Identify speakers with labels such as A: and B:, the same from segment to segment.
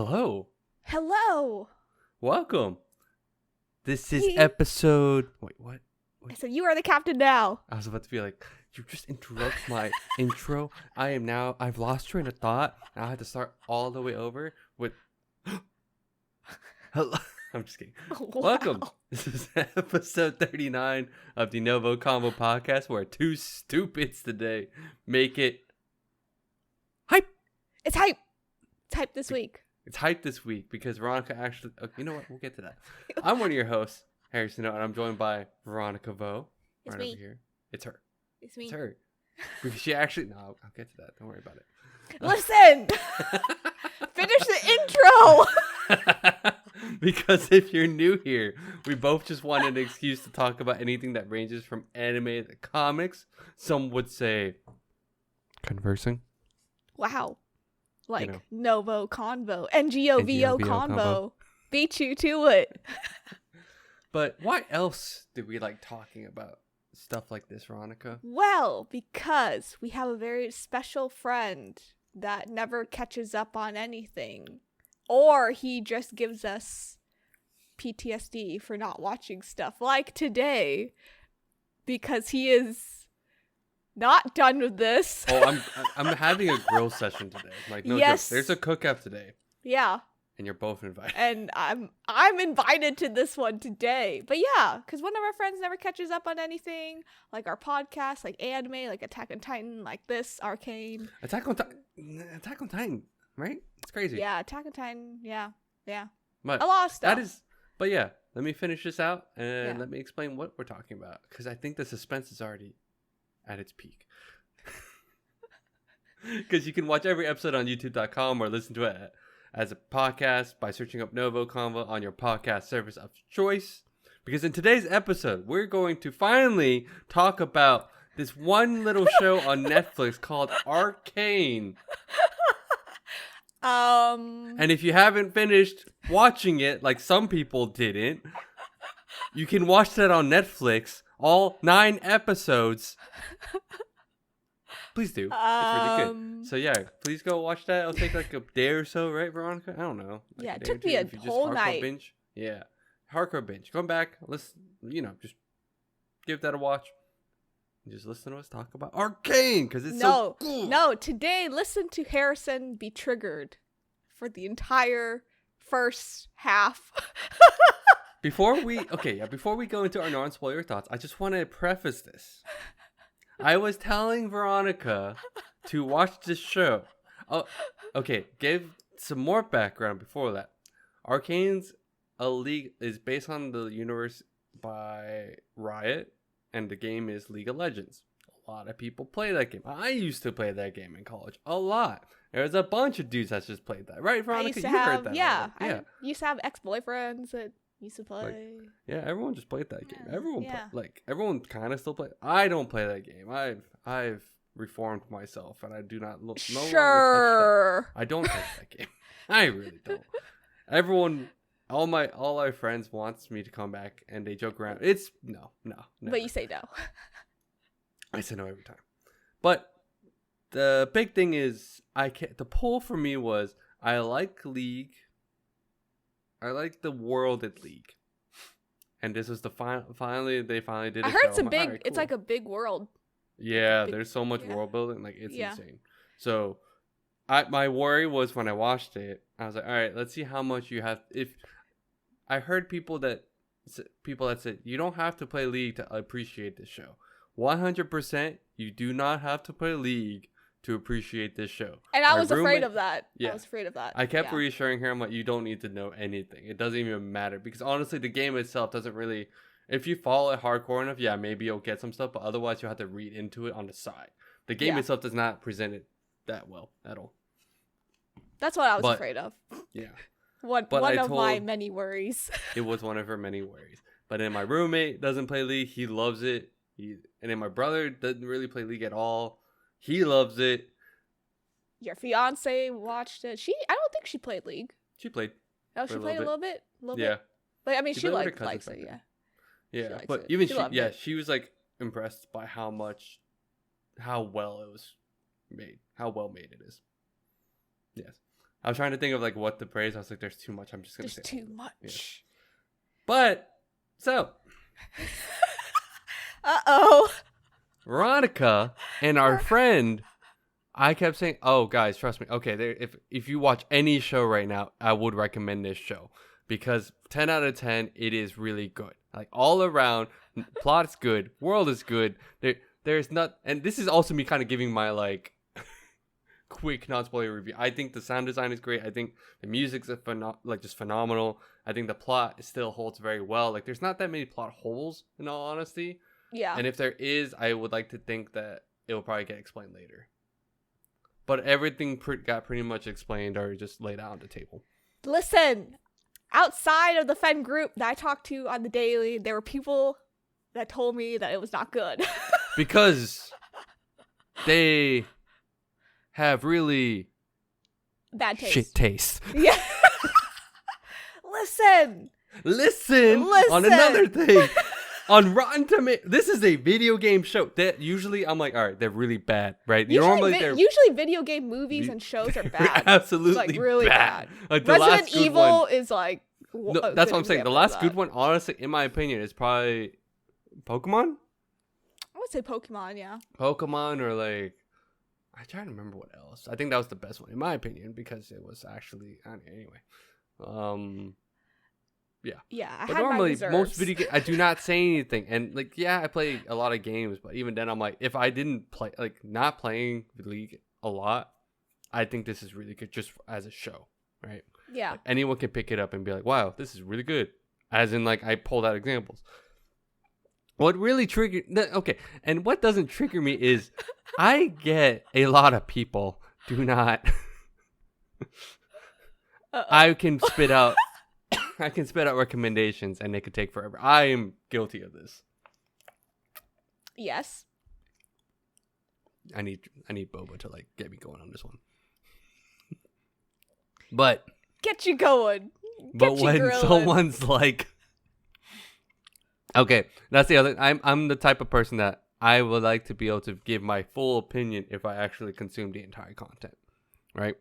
A: Hello.
B: Hello.
A: Welcome. This is episode... Wait, what?
B: So you are the captain now.
A: I was about to be like, you just interrupt my intro. I've lost train of thought. Now I have to start all the way over with... Hello. I'm just kidding.
B: Wow.
A: Welcome. This is episode 39 of the NgoVo Convo podcast, where two stupids today make it hype.
B: It's hype. It's hype this week.
A: It's hype this week because Veronica actually... you know what? We'll get to that. I'm one of your hosts, Harrison, and I'm joined by Veronica Vo.
B: It's
A: right
B: me.
A: Over here. It's her.
B: It's me.
A: It's her. Because she actually... No, I'll get to that. Don't worry about it.
B: Listen. Finish the intro.
A: Because if you're new here, we both just wanted an excuse to talk about anything that ranges from anime to comics. Some would say conversing.
B: Wow. Like
A: You know.
B: NgoVo Convo. NgoVo Convo. Beat you to it.
A: But why else do we like talking about stuff like this, Veronica?
B: Well, because we have a very special friend that never catches up on anything. Or he just gives us PTSD for not watching stuff like today. Because he is not done with this.
A: Oh, I'm having a grill session today. Like, no
B: Yes.
A: joke. There's a cookout today,
B: Yeah.
A: and you're both invited.
B: And I'm invited to this one today. But yeah, because one of our friends never catches up on anything. Like our podcast, like anime, like Attack on Titan, like this, Arcane.
A: Attack on Titan, right? It's crazy.
B: Yeah, Attack on Titan. Yeah.
A: But
B: A lot of stuff.
A: that is. But yeah, let me finish this out and
B: Yeah.
A: let me explain what we're talking about, because I think the suspense is already at its peak. Because you can watch every episode on youtube.com or listen to it as a podcast by searching up NgoVo Convo on your podcast service of choice. Because in today's episode, we're going to finally talk about this one little show on Netflix called Arcane. And if you haven't finished watching it, like some people didn't, you can watch that on Netflix, all 9 episodes. Please do. It's really good. So yeah, please go watch that. It'll take like a day or so, right, Veronica? I don't know. Like
B: Yeah,
A: a
B: it
A: day or
B: took me
A: two
B: a
A: if you just
B: whole
A: hardcore
B: night.
A: Binge. Yeah, hardcore binge. Come back. Let's, just give that a watch. Just listen to us talk about Arcane, because it's so cool.
B: No, today listen to Harrison be triggered for the entire first half.
A: Before we go into our non-spoiler thoughts, I just want to preface this. I was telling Veronica to watch this show. Oh, okay. Give some more background before that. Arcane's a league is based on the universe by Riot, and the game is League of Legends. A lot of people play that game. I used to play that game in college a lot. There's a bunch of dudes that just played that, right, Veronica? Heard that.
B: I used to have ex-boyfriends that used to play.
A: Yeah, everyone just played that game.
B: Yeah,
A: Everyone kind of still play. I don't play that game. I've reformed myself, and I do not no longer touch that. I don't touch that game. I really don't. Everyone, all my friends wants me to come back, and they joke around. It's no.
B: But you say no.
A: I say no every time. But the big thing is, the pull for me was I like League. I like the world at League, and this was the finally they finally did.
B: I heard it's it's like a big world.
A: Yeah, there's so much world building, like it's insane. So, my worry was when I watched it, I was like, all right, let's see how much you have. If I heard people that said you don't have to play League to appreciate this show. 100%, you do not have to play League to appreciate this show.
B: And I was afraid of that.
A: Yeah.
B: I was afraid of that.
A: I kept reassuring her, I'm like, you don't need to know anything. It doesn't even matter. Because honestly, the game itself doesn't really... If you follow it hardcore enough, yeah, maybe you'll get some stuff. But otherwise, you'll have to read into it on the side. The game itself does not present it that well at all.
B: That's what I was afraid of.
A: Yeah.
B: One of my many worries.
A: It was one of her many worries. But then my roommate doesn't play League. He loves it. And then my brother doesn't really play League at all. He loves it.
B: Your fiance watched it. I don't think she played League.
A: She played.
B: Oh, she played a little bit?
A: Yeah.
B: But I mean, she likes it, yeah.
A: Yeah, but even she was like impressed by how well it was made, how well made it is. Yes. I was trying to think of like what to praise. I was like, there's too much. I'm just gonna say
B: too much.
A: Yeah. But so
B: Uh-oh.
A: Veronica and our friend, I kept saying, "Oh, guys, trust me. Okay, if you watch any show right now, I would recommend this show because 10 out of 10, it is really good. Like all around, plot's good, world is good. There's not, and this is also me kind of giving my like quick non-spoiler review. I think the sound design is great. I think the music's just phenomenal. I think the plot still holds very well. Like there's not that many plot holes in all honesty.
B: Yeah.
A: And if there is, I would like to think that it will probably get explained later. But everything got pretty much explained or just laid out on the table.
B: Listen, outside of the Fen group that I talked to on the daily, there were people that told me that it was not good.
A: Because they have really
B: bad taste.
A: Shit taste.
B: Yeah. Listen.
A: On another thing. On Rotten Tomatoes, this is a video game show. That usually I'm like, all right, they're really bad, right?
B: Usually video game movies and shows are bad.
A: Absolutely,
B: like really bad.
A: Like the
B: Resident
A: last good
B: Evil
A: one,
B: is like.
A: No, that's what I'm saying. The last good one, honestly, in my opinion, is probably Pokemon.
B: I would say Pokemon, yeah.
A: Pokemon or like, I try to remember what else. I think that was the best one in my opinion because it was actually anyway.
B: Yeah,
A: but normally most video games, I do not say anything, and like I play a lot of games, but even then I'm like, if I didn't play, like not playing the League a lot, I think this is really good just as a show, right?
B: Yeah,
A: like, anyone can pick it up and be like, wow, this is really good, as in like I pulled out examples. What really triggered and what doesn't trigger me is I get a lot of people do not I can spit out recommendations and they could take forever. I am guilty of this.
B: Yes.
A: I need Boba to like get me going on this one. But
B: get you going.
A: When someone's like, okay, that's the other. I'm the type of person that I would like to be able to give my full opinion if I actually consume the entire content, right?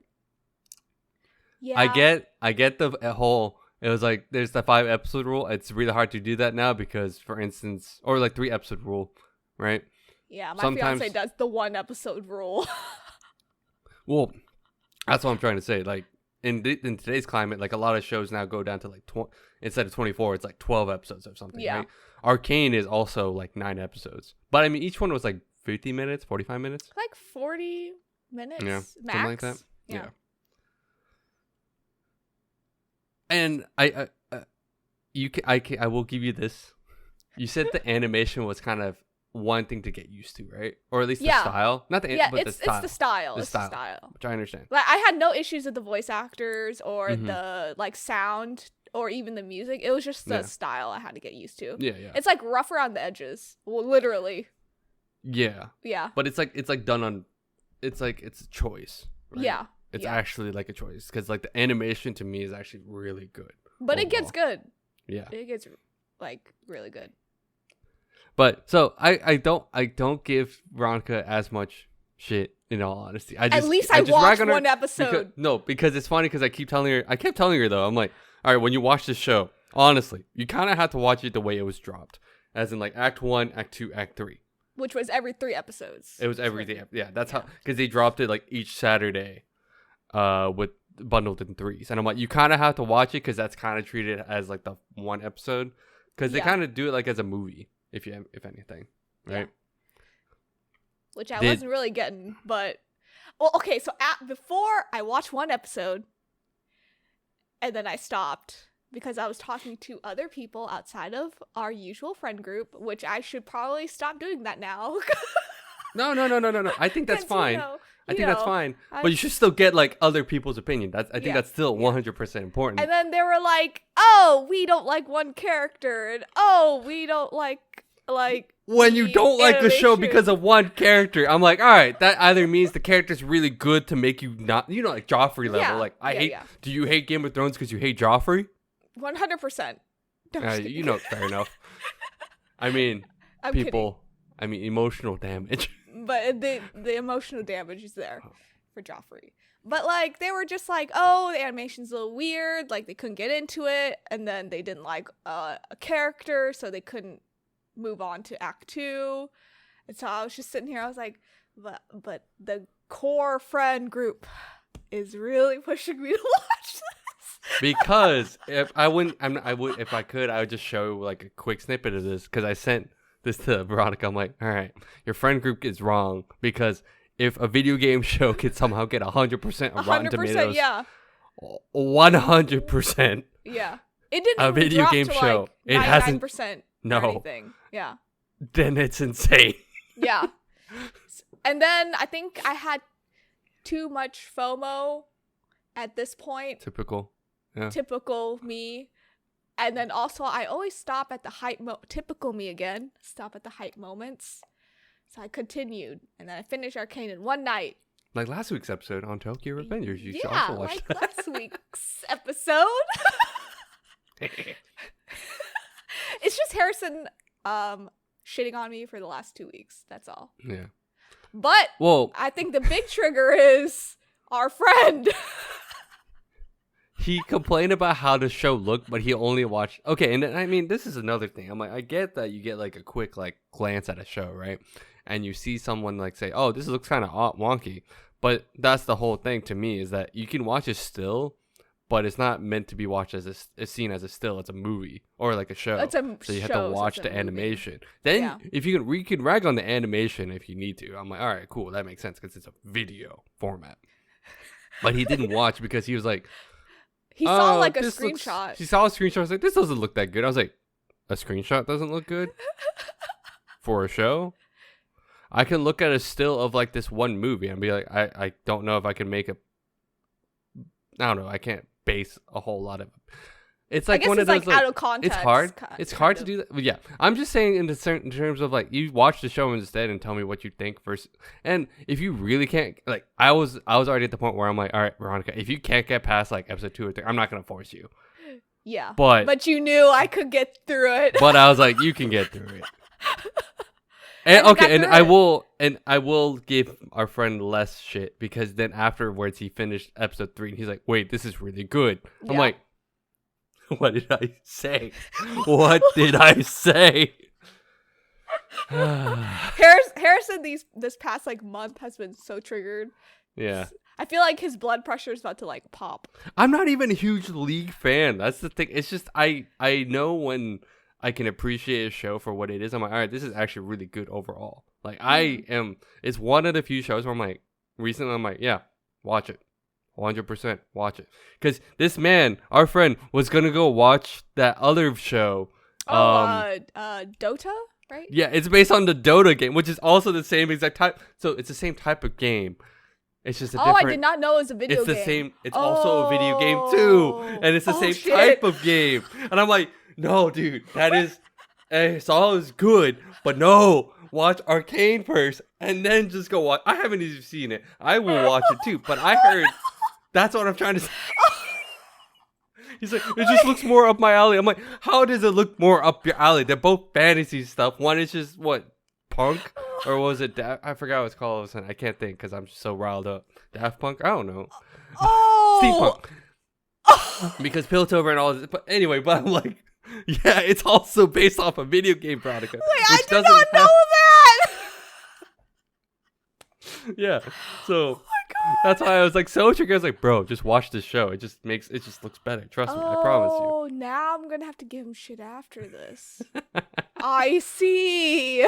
B: Yeah.
A: I get the whole. It was like there's the 5-episode rule. It's really hard to do that now because, for instance, or like 3-episode rule, right?
B: Yeah, my fiance does the 1-episode rule.
A: Well, that's what I'm trying to say. Like in today's climate, like a lot of shows now go down to like instead of 24, it's like 12 episodes or something. Yeah. Right? Arcane is also like 9 episodes, but I mean each one was like 50 minutes, 45 minutes,
B: like 40 minutes, max.
A: Something like that.
B: Yeah.
A: And I will give you this. You said the animation was kind of one thing to get used to, right? Or at least the style. Not the but the style.
B: It's the style. It's the style.
A: Which I understand.
B: Like I had no issues with the voice actors or the like sound or even the music. It was just the style I had to get used to.
A: Yeah.
B: It's like rough around the edges. Well, literally.
A: Yeah.
B: Yeah.
A: But it's like done on. It's like it's a choice. Right?
B: Yeah.
A: It's actually like a choice because like the animation to me is actually really good.
B: But overall. It gets good.
A: Yeah.
B: It gets like really good.
A: But so I don't give Veronica as much shit in all honesty.
B: At least I watched one episode.
A: Because it's funny because I kept telling her though, I'm like, all right, when you watch this show, honestly, you kind of have to watch it the way it was dropped, as in like Act 1, Act 2, Act 3.
B: Which was every 3 episodes.
A: It was every day. Yeah, that's how, because they dropped it like each Saturday. With bundled in 3s, and I'm like, you kind of have to watch it because that's kind of treated as like the one episode because they kind of do it like as a movie, if anything, right? Yeah.
B: Which I wasn't really getting, but well, okay. So before I watched one episode, and then I stopped because I was talking to other people outside of our usual friend group, which I should probably stop doing that now.
A: No. I think that's fine. I think that's fine, but you should still get like other people's opinion. I think that's still 100% important.
B: And then they were like, "Oh, we don't like one character," and "Oh, we don't like."
A: When you don't like the show because of one character, I'm like, all right, that either means the character's really good to make you not, like Joffrey level. Like do you hate Game of Thrones because you hate Joffrey?
B: 100%.
A: Fair enough. I mean, emotional damage.
B: But the emotional damage is there for Joffrey. But like they were just like, oh, the animation's a little weird, like they couldn't get into it, and then they didn't like a character, so they couldn't move on to act 2. And so I was just sitting here, I was like, but the core friend group is really pushing me to watch this.
A: Because if I could, I would just show like a quick snippet of this, because I sent this to Veronica. I'm like, all right, your friend group is wrong, because if a video game show could somehow get 100% of Rotten Tomatoes,
B: yeah,
A: 100%,
B: yeah, it didn't
A: a
B: even
A: video
B: drop
A: game
B: to
A: show,
B: like
A: it hasn't,
B: 99%
A: no,
B: or anything. Yeah,
A: then it's insane.
B: yeah. And then I think I had too much FOMO at this point.
A: Typical. Yeah.
B: Typical me. And then also I always stop at the hype typical me again. Stop at the hype moments. So I continued, and then I finished Arcane in one night.
A: Like last week's episode on Tokyo Revengers. You should
B: Yeah,
A: also watch
B: like
A: that.
B: last week's episode. It's just Harrison shitting on me for the last 2 weeks. That's all.
A: Yeah.
B: But
A: Well,
B: I think the big trigger is our friend.
A: he complained about how the show looked, but he only watched. Okay, and I mean, this is another thing. I'm like, I get that you get like a quick like glance at a show, right? And you see someone like say, "Oh, this looks kind of wonky," but that's the whole thing to me, is that you can watch a still, but it's not meant to be watched as it's seen as a still. It's a movie or like a show.
B: It's a
A: so you have
B: show,
A: to
B: so
A: watch
B: it's a
A: the
B: movie.
A: animation. Then
B: Yeah.
A: if you can rag on the animation if you need to. I'm like, all right, cool, that makes sense because it's a video format. But he didn't watch because he was like,
B: He saw
A: "Oh,
B: like a
A: this
B: screenshot.
A: He saw a screenshot. I was like, this doesn't look that good. I was like, a screenshot doesn't look good for a show? I can look at a still of like this one movie and be like, I don't know if I can make a. I don't know. I can't base a whole lot of. It's like
B: I guess
A: one
B: it's
A: of those.
B: like out of context.
A: It's hard. It's hard to
B: kind
A: do that. But yeah, I'm just saying in terms of like, you watch the show instead and tell me what you think first. And if you really can't, like, I was already at the point where I'm like, all right, Veronica, if you can't get past like episode 2 or 3, I'm not gonna force you.
B: Yeah.
A: But
B: you knew I could get through it.
A: But I was like, you can get through it.
B: And
A: And
B: I got
A: okay,
B: through
A: I will give our friend less shit, because then afterwards he finished episode 3 and he's like, wait, this is really good. I'm
B: Yeah.
A: like, what did I say? What did I say?
B: Harrison this past like month has been so triggered.
A: Yeah.
B: I feel like his blood pressure is about to like pop.
A: I'm not even a huge League fan. That's the thing. It's just I know when I can appreciate a show for what it is. I'm like, all right, this is actually really good overall. Like it's one of the few shows where I'm like, recently I'm like, yeah, watch it. 100% watch it. Because this man, our friend, was going to go watch that other show.
B: Dota, right?
A: Yeah, it's based on the Dota game, which is also the same exact type. So it's the same type of game. It's just a different.
B: I did not know it was a video game.
A: It's the same. It's also a video game too, and it's the same
B: shit.
A: type of game. And I'm like, no, dude, that is, it's all good, but no, watch Arcane first, and then just go watch. I haven't even seen it. I will watch it too, but I heard. That's what I'm trying to say. He's like, it just looks more up my alley. I'm like, how does it look more up your alley? They're both fantasy stuff. One is just what, punk, or was it? I forgot what it's called. All of a sudden. I can't think because I'm just so riled up. Daft Punk? I don't know.
B: Oh,
A: Steampunk. Because Piltover and all this. But anyway, but I'm like, yeah, it's also based off a video game, Veronica.
B: Wait, I did not know that.
A: Yeah, so that's why I was like so triggered. I was like, bro, just watch this show. It just looks better. Trust me, I promise you.
B: Oh, now I'm gonna have to give him shit after this. I see.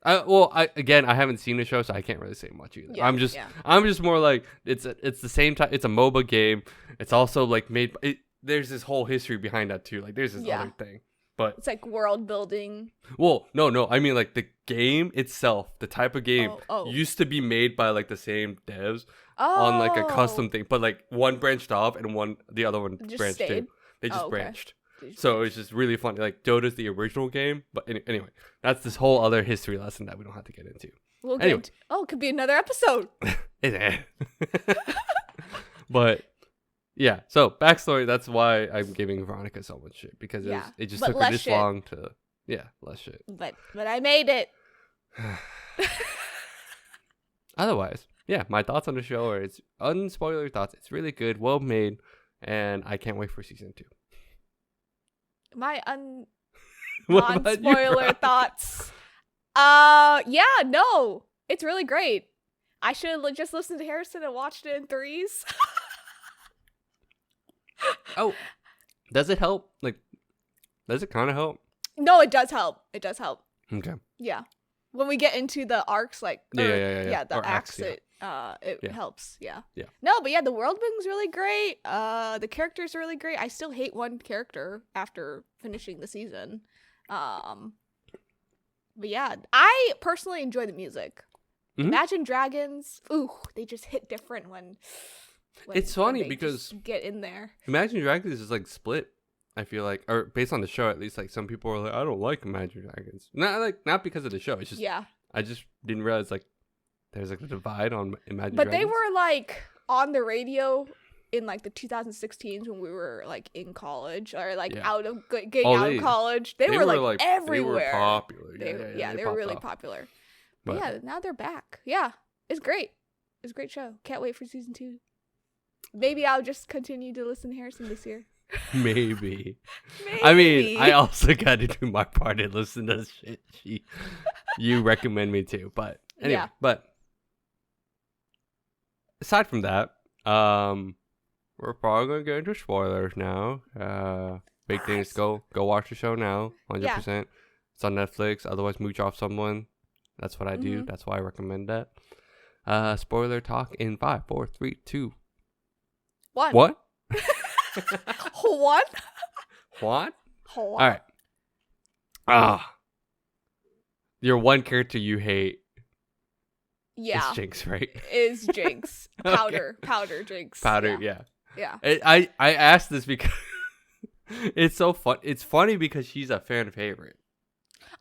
A: I haven't seen the show, so I can't really say much either.
B: Yeah,
A: I'm just more like it's the same time. It's a MOBA game. It's also like there's this whole history behind that too. Like there's this other thing, but
B: it's like world building.
A: Well, no. I mean like the game itself, the type of game used to be made by like the same devs on like a custom thing, but like one branched off and the other one
B: Just
A: branched
B: stayed?
A: too. They just branched.
B: They just
A: So it's just really funny. Like Dota's the original game, but anyway, that's this whole other history lesson that we don't have to get into.
B: We'll
A: Anyway.
B: it could be another episode.
A: But yeah, so backstory. That's why I'm giving Veronica so much shit, because it just
B: but
A: took her
B: less
A: this
B: shit.
A: long to less shit.
B: But I made it.
A: Otherwise, yeah, my thoughts on the show are it's unspoiler thoughts. It's really good, well made, and I can't wait for season 2.
B: My
A: What about you,
B: non-spoiler
A: Veronica?
B: thoughts. Yeah, no, it's really great. I should just listen to Harrison and watched it in threes.
A: Oh, does it help? Like, does it kind of help?
B: No, it does help. It does help.
A: Okay.
B: Yeah. When we get into the arcs, like
A: Yeah.
B: the
A: Or
B: acts,
A: yeah.
B: it
A: Yeah.
B: helps. Yeah.
A: Yeah.
B: No, but yeah, the world building's really great. The characters are really great. I still hate one character after finishing the season. But yeah, I personally enjoy the music.
A: Mhm.
B: Imagine Dragons. Ooh, they just hit different when
A: It's funny
B: they
A: because
B: just get in there.
A: Imagine Dragons is like split. I feel like, or based on the show at least, like some people are like, I don't like Imagine Dragons. Not because of the show. It's just
B: Yeah.
A: I just didn't realize like there's like a divide on Imagine
B: But
A: Dragons.
B: they were like on the radio in like the 2016s when we were like in college or like
A: Yeah.
B: out of getting out of college. They were like everywhere.
A: They were popular.
B: They were really popular. But
A: But
B: yeah, now they're back. Yeah, it's great. It's a great show. Can't wait for season 2. Maybe I'll just continue to listen to Harrison this year.
A: maybe.
B: Maybe.
A: I mean, I also got to do my part and listen to shit you recommend me to. But anyway,
B: Yeah.
A: but aside from that, we're probably gonna get into spoilers now. Big things, go watch the show now, 100%. It's on Netflix. Otherwise, mooch off someone. That's what I do.
B: Mhm.
A: That's why I recommend that. Spoiler talk in 5, 4, 3, 2.
B: 1.
A: What?
B: 1?
A: What?
B: 1.
A: All right. Your one character you hate
B: Yeah.
A: is Jinx, right?
B: Is Jinx. Powder. Powder Jinx.
A: Powder,
B: Yeah.
A: yeah.
B: Yeah.
A: I asked this because it's so fun. It's funny because she's a fan favorite.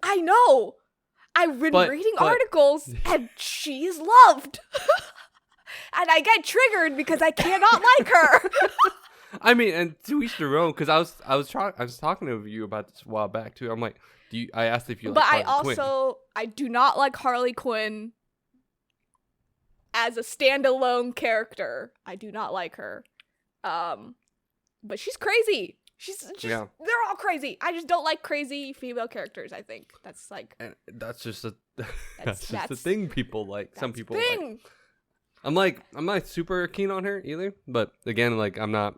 B: I know. I've been
A: But-
B: reading
A: but-
B: articles and she's loved. And I get triggered because I cannot like her.
A: I mean, and to each their own. Because I was talking to you about this a while back too. I'm like, I asked if you
B: But
A: like Harley Quinn.
B: I do not like Harley Quinn as a standalone character. I do not like her. But she's crazy. They're all crazy. I just don't like crazy female characters, I think. That's like
A: And that's just a
B: That's-
A: that's the thing people like. Some
B: that's
A: people
B: thing.
A: like. I'm not super keen on her either. But again, like I'm not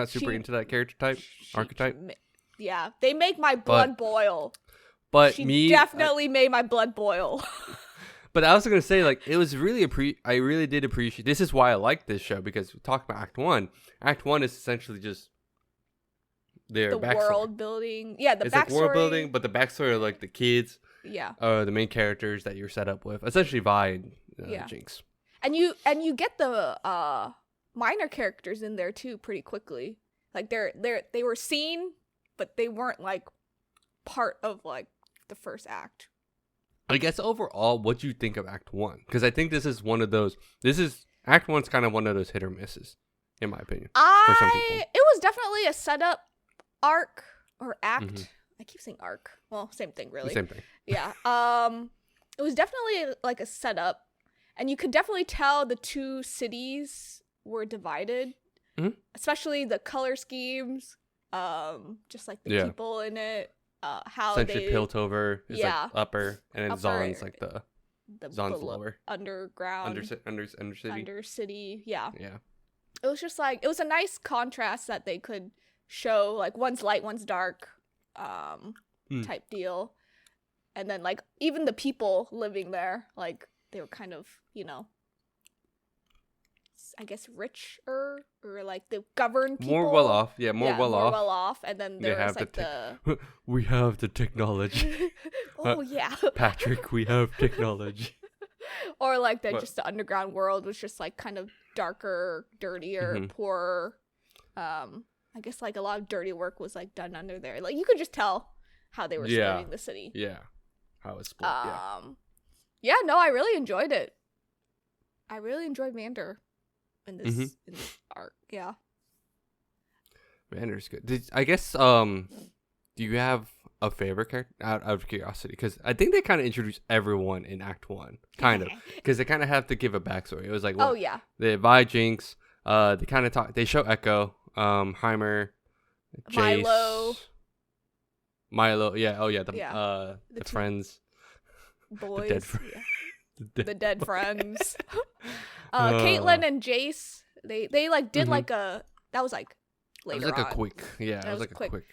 A: super
B: She-
A: into that character type, archetype.
B: Yeah, they make my blood boil.
A: But
B: She definitely made my blood boil.
A: But I was gonna say, like, it was really I really did appreciate. This is why I like this show, because we talked about Act 1. Act 1 is essentially just their
B: The
A: backstory.
B: world building. Yeah, the
A: It's
B: backstory.
A: like world building, but the backstory of like the kids,
B: Yeah.
A: the main characters that you're set up with, essentially Vi and
B: Yeah.
A: Jinx.
B: And you get the minor characters in there too pretty quickly. Like they were seen, but they weren't like part of like the first act.
A: I guess overall, what do you think of Act 1? Because I think this is one of those. Act 1's kind of one of those hit or misses, in my opinion. For some people.
B: It was definitely a setup arc or act.
A: Mhm.
B: I keep saying arc. Well, same thing really.
A: Same thing.
B: Yeah. It was definitely like a setup, and you could definitely tell the two cities were divided,
A: Mhm.
B: especially the color schemes, just like the
A: Yeah.
B: people in it, how
A: Essentially,
B: they
A: Piltover is
B: Yeah.
A: like upper, and then
B: Upper,
A: Zon's like the Zon's
B: below-
A: lower.
B: underground,
A: Undercity.
B: under city. Yeah,
A: Yeah.
B: it was just like it was a nice contrast that they could show, like one's light, one's dark, type deal, and then like even the people living there, like they were kind of, I guess richer, or like the governed people,
A: More well off. Yeah, more well off.
B: well off, and then
A: They
B: there
A: have
B: was like the
A: We have the technology.
B: oh yeah,
A: Patrick, we have technology.
B: or like
A: But-
B: just the underground world was just like kind of darker, dirtier,
A: Mhm.
B: poorer. I guess like a lot of dirty work was like done under there. Like you could just tell how they were
A: Yeah.
B: splitting the city.
A: Yeah. How it's split. Yeah.
B: Yeah, no, I really enjoyed it. I really enjoyed Mander in this,
A: Mhm.
B: in this arc. Yeah.
A: Vander's good. I guess, do you have a favorite character out of curiosity, because I think they kind of introduced everyone in Act 1, kind of, because they kind of have to give a backstory. It was like,
B: Oh yeah.
A: they Vi, Jinx, they kind of talk. They show Echo, Heimer, Jace, Milo. Yeah. Oh yeah. The
B: The two
A: friends.
B: boys.
A: The dead friends.
B: Yeah. The dead friends. Caitlyn and Jace. They like did like a that was like later.
A: It was like
B: on.
A: a quick. Yeah. It was like
B: quick.
A: a quick.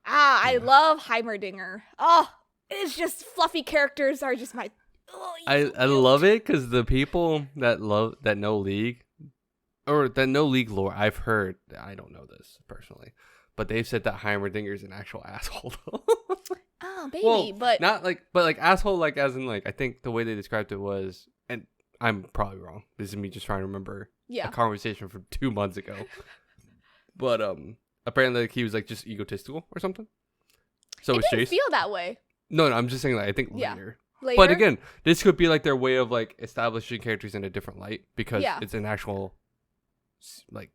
B: I love Heimerdinger. Oh, it's just fluffy characters are just my. Oh,
A: I love it because the people that know League, or that know League lore, I've heard. I don't know this personally, but they've said that Heimerdinger is an actual asshole.
B: Oh baby,
A: Well,
B: but
A: but asshole, like as in like, I think the way they described it was, and I'm probably wrong. This is me just trying to remember a conversation from 2 months ago. But apparently like, he was like just egotistical or something. So
B: it
A: was
B: didn't
A: Jace.
B: feel that way.
A: No, I'm just saying like, I think later.
B: Later.
A: But again, this could be like their way of like establishing characters in a different light, because it's an actual like.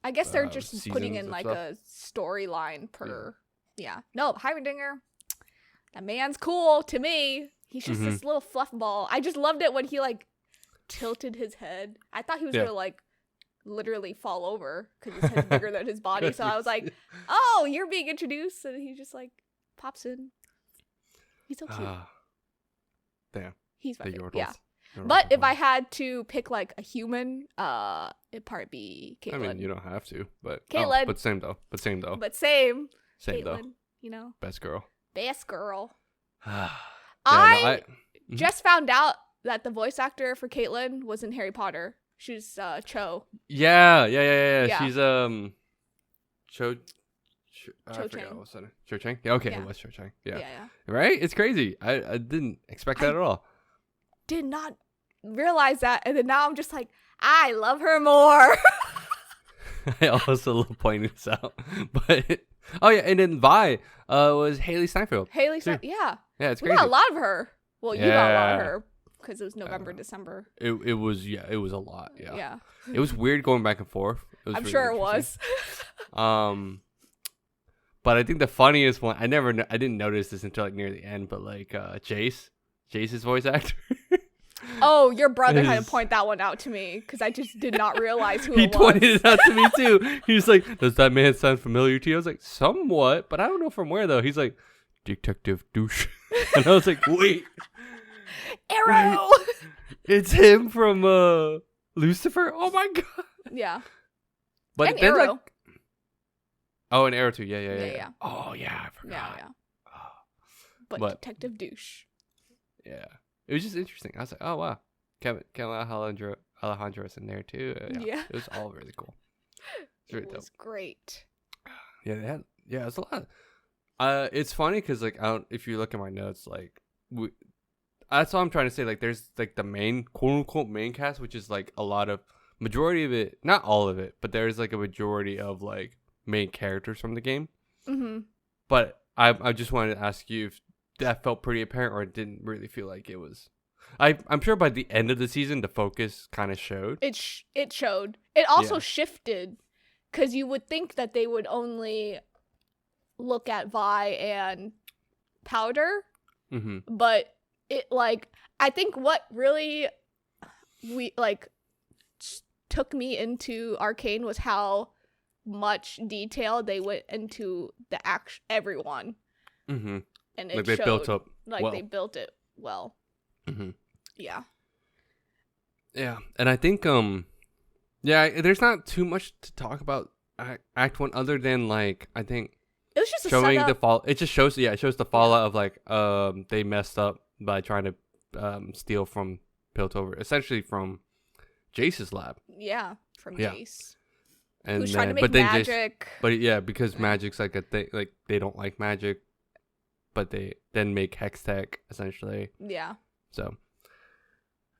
B: I guess they're just putting in like
A: stuff.
B: a storyline per. Yeah. No, Heimerdinger. That man's cool to me. He's just this little fluff ball. I just loved it when he like tilted his head. I thought he was gonna like literally fall over because his head's bigger than his body. So I was like, "Oh, you're being introduced," and he just like pops in. He's so cute.
A: Damn.
B: He's my favorite.
A: Yordles.
B: Yeah. But if I had to pick like a human, it'd probably be Caitlyn.
A: I mean, you don't have to, but
B: Caitlyn.
A: but same though.
B: Same.
A: Same
B: Caitlyn,
A: though.
B: you know,
A: Best girl.
B: best girl.
A: Yeah,
B: I just found out that the voice actor for Caitlyn was in Harry Potter. She's Cho.
A: Yeah.
B: Yeah.
A: She's Cho. I forgot
B: Chang.
A: what's that? Cho Chang. Yeah, okay,
B: Yeah.
A: it was Cho Chang. Yeah.
B: Yeah.
A: Right? It's crazy. I didn't expect that at all.
B: Did not realize that, and then now I'm just like, I love her more.
A: I also love pointing this out, but oh yeah, and then Vi was Haley Steinfeld.
B: Haley, yeah,
A: it's
B: we
A: crazy.
B: got a lot of her. Well, you got a lot of her because it was November, December.
A: It was it was a lot.
B: Yeah.
A: It was weird going back and forth. It was
B: I'm
A: really
B: sure it was.
A: But I think the funniest one, I didn't notice this until like near the end, but like Jace's voice actor.
B: Oh, your brother had to point that one out to me because I just did not realize who
A: He
B: it was.
A: pointed it out to me too. He was like, "Does that man sound familiar to you?" I was like, "Somewhat, but I don't know from where though." He's like, "Detective Douche," and I was like, "Wait,
B: Arrow."
A: it's him from Lucifer." Oh my god.
B: Yeah.
A: But
B: and
A: then
B: Arrow.
A: like, oh, and Arrow too. Yeah. Oh yeah, I forgot.
B: Yeah. But Detective Douche.
A: Yeah. It was just interesting. I was like, oh wow, Kevin Alejandro's in there too.
B: Yeah.
A: It was all really cool.
B: It was great.
A: Yeah, they had. Yeah, it's a lot. It's funny because like, if you look at my notes, like that's all I'm trying to say. Like, there's like the main quote unquote main cast, which is like a lot of majority of it, not all of it, but there's like a majority of like main characters from the game.
B: Mm-hmm.
A: But I just wanted to ask you if that felt pretty apparent, or it didn't really feel like it was. I'm sure by the end of the season, the focus kind of showed.
B: It showed. It also shifted, because you would think that they would only look at Vi and Powder, but it like I think what really took me into Arcane was how much detail they went into the everyone.
A: Mm-hmm.
B: And it
A: like they
B: showed,
A: built up
B: they built it well.
A: Mm-hmm.
B: Yeah,
A: and I think there's not too much to talk about Act 1 other than like I think
B: it was just
A: showing
B: a
A: the fall. It just shows it shows the fallout of like they messed up by trying to steal from Piltover, essentially from Jace's lab.
B: Yeah, from Jace.
A: And
B: who's trying to make magic.
A: Because magic's like a thing, like they don't like magic, but they then make hex tech essentially.
B: Yeah.
A: So,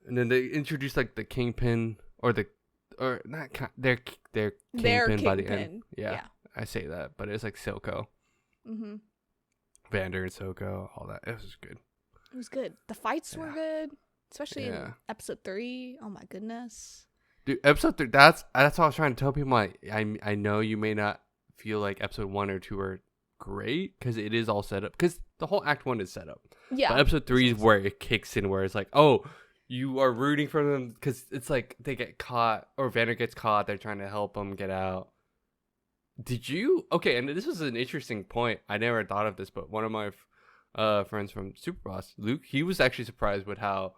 A: and then they introduced like the kingpin their kingpin by the end. Yeah, I say that, but it's like Silco.
B: Mm-hmm.
A: Vander and Silco, all that. It was good.
B: It was good. The fights were good, especially in episode 3. Oh my goodness.
A: Dude, episode 3. That's what I was trying to tell people. Like, I know you may not feel like episode 1 or 2 are great because it is all set up. Because the whole Act 1 is set up.
B: Yeah.
A: But episode 3 is where it kicks in, where it's like, oh, you are rooting for them because it's like they get caught, or Vander gets caught. They're trying to help them get out. Did you? Okay, and this was an interesting point. I never thought of this, but one of my friends from Superboss, Luke, he was actually surprised with how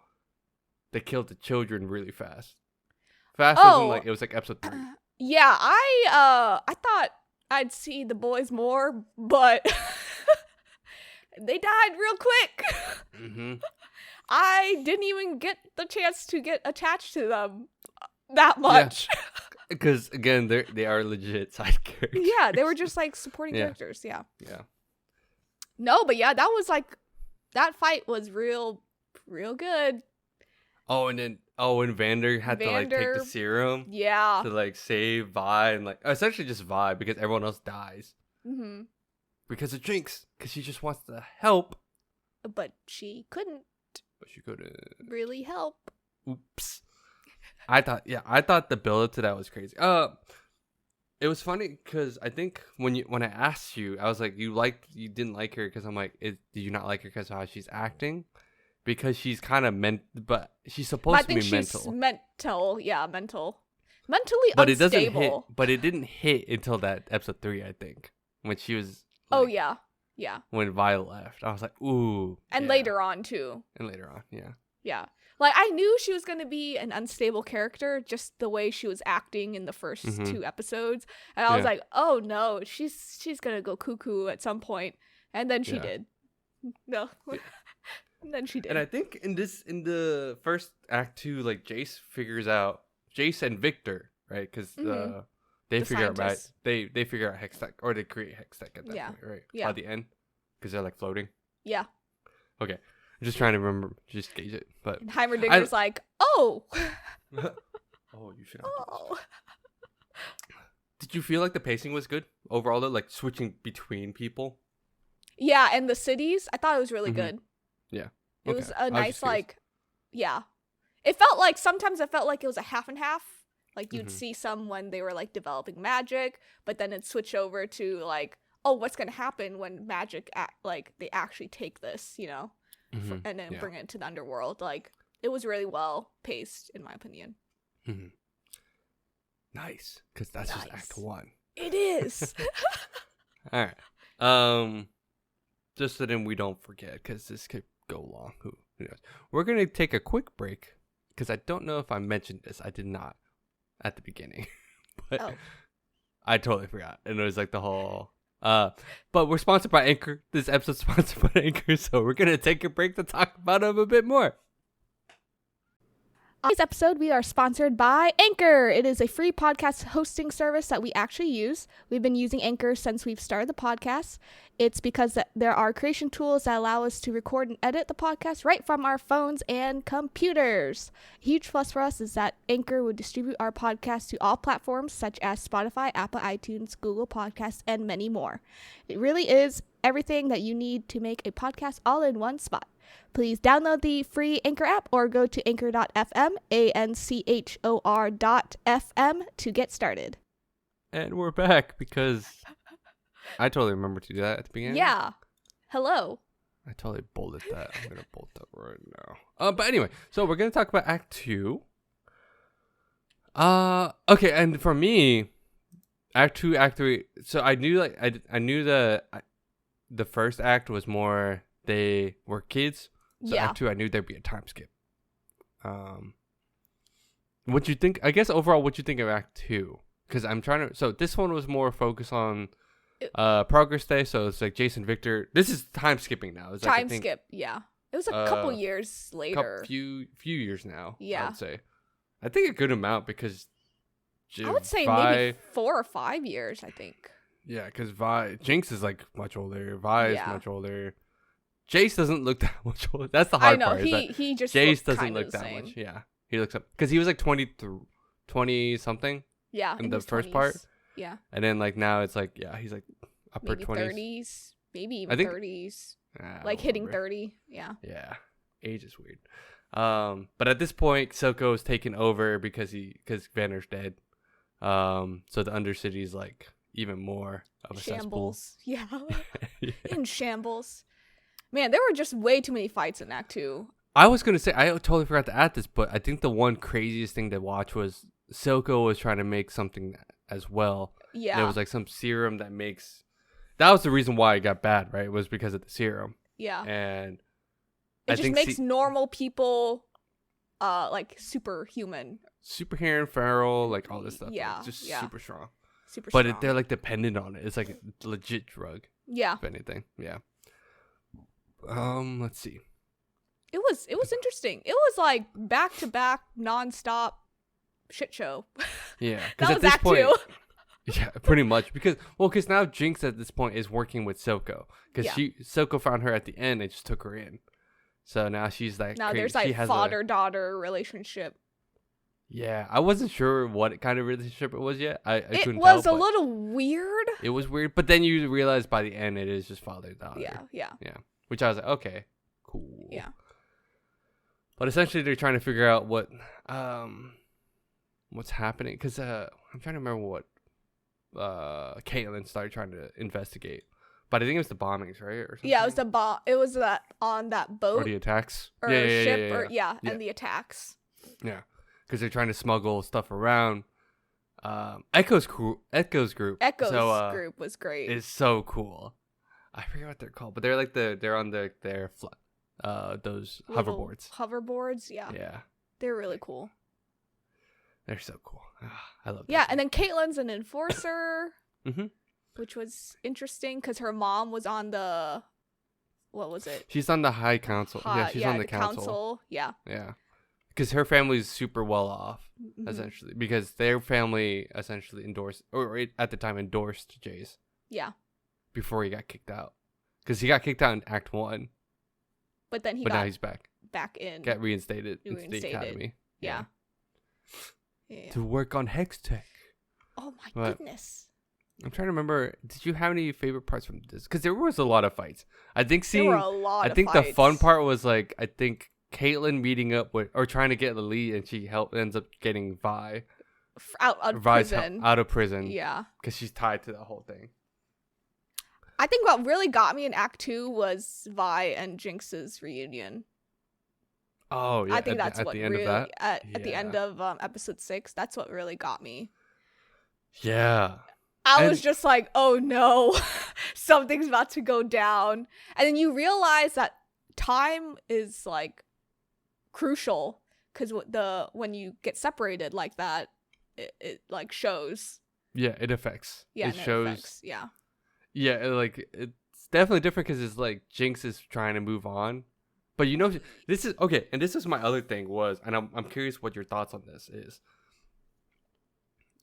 A: they killed the children really fast. Faster than like it was like episode 3.
B: Yeah, I thought I'd see the boys more, but they died real quick.
A: Mm-hmm.
B: I didn't even get the chance to get attached to them that much.
A: Yeah. Because again, they are legit side characters.
B: Yeah, they were just like supporting characters. Yeah.
A: Yeah.
B: No, but yeah, that was like that fight was real good.
A: Oh, and then when Vander had to like take the serum.
B: Yeah.
A: To like save Vi and like essentially just Vi because everyone else dies.
B: Mm-hmm.
A: Because of Jinx, because she just wants to help.
B: But she couldn't.
A: But she couldn't
B: really help.
A: Oops. I thought the build up to that was crazy. It was funny because I think when I asked you, I was like, you didn't like her because I'm like, did you not like her because of how she's acting? Because she's kind of but she's supposed to be mental.
B: Mental. Mentally
A: but
B: unstable.
A: It didn't hit until that episode 3, I think, when she was.
B: Like, oh yeah. Yeah.
A: When Vi left, I was like, ooh.
B: And later on too.
A: Yeah.
B: Yeah. Like, I knew she was going to be an unstable character, just the way she was acting in the first 2 episodes. And I was like, oh no, she's going to go cuckoo at some point. And then she did. No. And then she did.
A: And I think in the first Act 2, like, Jace and Victor, right? Because they figure out, right? They figure out Hextech, or they create Hextech at that point, right?
B: Yeah.
A: By the end. Because they're, like, floating.
B: Yeah.
A: Okay. I'm just trying to remember, just gauge it. But
B: and Heimerdinger's like, oh.
A: Oh, you should have. Did you feel like the pacing was good overall, though? Like switching between people?
B: Yeah, and the cities, I thought it was really good.
A: Yeah.
B: It was a nice, like, yeah. It felt like, sometimes it felt like it was a half and half. Like, you'd see some when they were, like, developing magic, but then it'd switch over to, like, oh, what's going to happen when magic, they actually take this, you know? And then bring it to the underworld. Like, it was really well paced, in my opinion.
A: Mm-hmm. Nice, because that's just Act 1.
B: It is.
A: All right. Just so then we don't forget, because this could go long. Who knows? We're gonna take a quick break because I don't know if I mentioned this. I did not at the beginning, but I totally forgot. And it was like the whole. But we're sponsored by Anchor. This episode's sponsored by Anchor, so we're gonna take a break to talk about them a bit more.
B: On this episode, we are sponsored by Anchor. It is a free podcast hosting service that we actually use. We've been using Anchor since we've started the podcast. It's because there are creation tools that allow us to record and edit the podcast right from our phones and computers. A huge plus for us is that Anchor would distribute our podcast to all platforms such as Spotify, Apple iTunes, Google Podcasts, and many more. It really is everything that you need to make a podcast all in one spot. Please download the free Anchor app or go to anchor.fm, anchor.fm to get started.
A: And we're back because I totally remember to do that at the beginning.
B: Yeah. Hello.
A: I totally bolded that. I'm going to bolt that right now. But anyway, so we're going to talk about Act 2. Okay, and for me, Act 2, Act 3, so I knew I knew the first act was more they were kids. So Act 2, I knew there'd be a time skip. What you think? I guess overall, what you think of Act 2? Because I'm trying to. So this one was more focused on progress day. So it's like Jason Victor. This is time skipping now. It's
B: time skip. Yeah, it was a couple years later.
A: Few years now.
B: Yeah,
A: I would say. I think a good amount because.
B: I would say maybe 4 or 5 years. I think.
A: Yeah, because Jinx is like much older. Vi is much older. Jace doesn't look that much older. That's the hard part.
B: He just
A: Jace doesn't look that much. Yeah, he looks up because he was like 20 something.
B: Yeah,
A: in the first 20s. Part.
B: Yeah,
A: and then like now it's like he's like upper
B: maybe
A: 20s,
B: 30s, maybe even 30s, like hitting 30. Yeah. Yeah,
A: age is weird. But at this point, Silco's taken over because Vander's dead. So the Undercity's like even more of a
B: shambles. Yeah.
A: Yeah.
B: In shambles. Man, there were just way too many fights in Act 2.
A: I was gonna say I totally forgot to add this, but I think the one craziest thing to watch was Silco was trying to make something as well.
B: Yeah.
A: And it was like some serum that makes. That was the reason why it got bad, right? It was because of the serum.
B: Yeah.
A: And
B: it just makes normal people like superhuman.
A: Superhuman, feral, like all this stuff.
B: Yeah.
A: Like, just super strong.
B: Super
A: but
B: strong.
A: they're like dependent on it. It's like a legit drug.
B: Yeah.
A: If anything. Yeah. Let's see.
B: It was interesting. It was like back to back nonstop shit show.
A: Yeah.
B: That
A: at
B: was
A: this
B: Act
A: point,
B: 2.
A: Yeah, pretty much because now Jinx at this point is working with Silco because Silco found her at the end and just took her in, so now she's like
B: there's like father-daughter relationship.
A: Yeah, I wasn't sure what kind of relationship it was yet. I couldn't tell.
B: It was a little weird.
A: It was weird, but then you realize by the end it is just father-daughter.
B: Yeah.
A: Which I was like, okay, cool.
B: Yeah.
A: But essentially, they're trying to figure out what's happening because I'm trying to remember what Caitlyn started trying to investigate, but I think it was the bombings, right? Or something?
B: Yeah, it was the bomb. It was that on that boat
A: or the attacks
B: or ship and the attacks.
A: Yeah, because they're trying to smuggle stuff around. Echo's group
B: was great.
A: It's so cool. I forget what they're called, but they're like they're on those hoverboards.
B: Hoverboards, yeah.
A: Yeah.
B: They're really cool.
A: They're so cool. I love that.
B: Yeah, and then Caitlyn's an enforcer,
A: mm-hmm.
B: which was interesting because her mom was on the, what was it?
A: She's on the High Council. She's on the council.
B: Yeah.
A: Yeah. Because her family's super well off, essentially. Because their family essentially endorsed Jace.
B: Yeah.
A: Before he got kicked out. Because he got kicked out in Act 1.
B: But then
A: now he's back.
B: Back in.
A: Got reinstated into the academy.
B: Yeah.
A: To work on Hex Tech.
B: Oh my goodness.
A: I'm trying to remember. Did you have any favorite parts from this? Because there was a lot of fights.
B: There were a lot of fights.
A: The fun part was like, I think Caitlyn meeting up with, or trying to get the lead, and she ends up getting Vi.
B: Out of prison. Yeah.
A: Because she's tied to the whole thing.
B: I think what really got me in Act 2 was Vi and Jinx's reunion.
A: Oh, yeah.
B: I think that's what really, at the end of episode 6, that's what really got me.
A: Yeah.
B: I was just like, oh no, something's about to go down. And then you realize that time is like crucial because when you get separated like that, it like shows.
A: Yeah, it affects.
B: Yeah,
A: it shows.
B: Affects, yeah.
A: Yeah, it's definitely different because it's like Jinx is trying to move on. But this is okay, and this is my other thing was, and I'm curious what your thoughts on this is.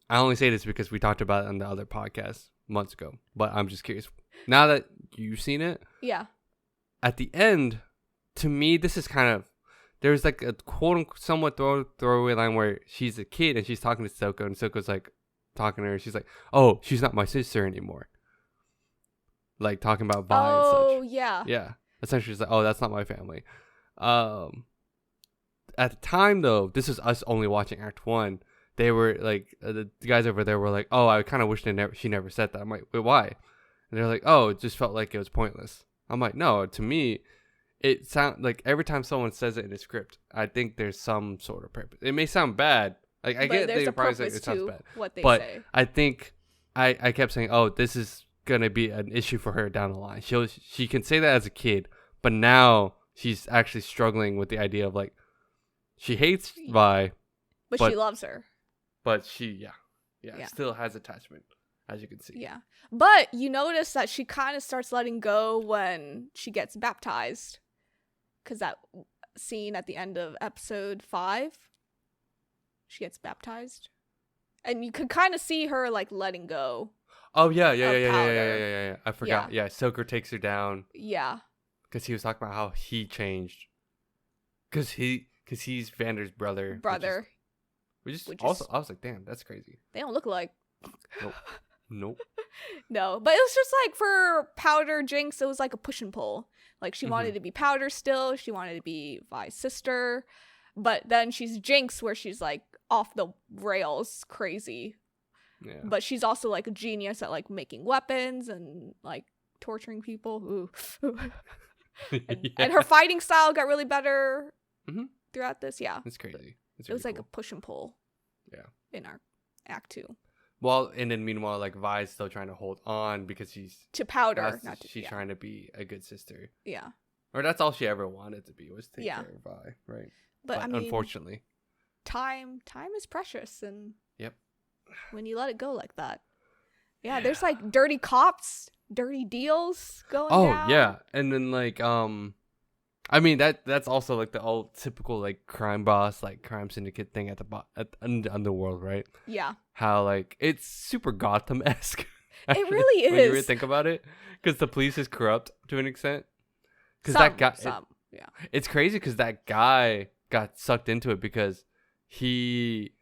A: I only say this because we talked about it on the other podcast months ago, but I'm just curious. Now that you've seen it,
B: yeah.
A: At the end, to me, this is kind of there's like a quote somewhat throwaway line where she's a kid and she's talking to Silco, and Silco's like talking to her. She's like, "Oh, she's not my sister anymore." Like talking about Vi and such.
B: Oh yeah.
A: Yeah. Essentially, she's like, "Oh, that's not my family." At the time, though, this is us only watching Act 1. They were like, the guys over there were like, "Oh, I kind of wish she never said that." I'm like, "Wait, why?" And they're like, "Oh, it just felt like it was pointless." I'm like, "No, to me, it sound like every time someone says it in a script, I think there's some sort of purpose. It may sound bad. Like I get they probably say it sounds bad,
B: what they
A: but
B: say.
A: I think I kept saying, "Oh, this is gonna be an issue for her down the line." She can say that as a kid, but now she's actually struggling with the idea of like she hates Vi,
B: but she loves her.
A: But she still has attachment, as you can see.
B: Yeah, but you notice that she kind of starts letting go when she gets baptized, because that scene at the end of episode 5, she gets baptized, and you could kind of see her like letting go.
A: Oh yeah. I forgot. Yeah, Silco takes her down.
B: Yeah.
A: Because he was talking about how he changed. Because he's Vander's brother. Which is also, I was like, damn, that's crazy.
B: They don't look alike.
A: Nope.
B: No, but it was just like for Powder Jinx, it was like a push and pull. Like she wanted to be Powder still. She wanted to be Vi's sister. But then she's Jinx where she's like off the rails crazy.
A: Yeah.
B: But she's also like a genius at like making weapons and like torturing people. Ooh. And her fighting style got really better throughout this. Yeah.
A: It's crazy.
B: It was like a push and pull.
A: Yeah.
B: In our Act 2.
A: Well, and then meanwhile, like Vi's still trying to hold on because she's
B: to Powder, not to.
A: She's trying to be a good sister.
B: Yeah.
A: Or that's all she ever wanted to be, was take
B: Yeah.
A: care of Vi, right?
B: But I mean,
A: unfortunately,
B: time is precious, and
A: yep,
B: when you let it go like that, yeah, there's like dirty cops, dirty deals going down.
A: Oh yeah, and then like I mean that's also like the old typical like crime boss, like crime syndicate thing at the underworld, right?
B: Yeah.
A: How like it's super Gotham-esque.
B: It really is.
A: When you really think about it, because the police is corrupt to an extent. Because that guy,
B: yeah,
A: it's crazy because that guy got sucked into it because he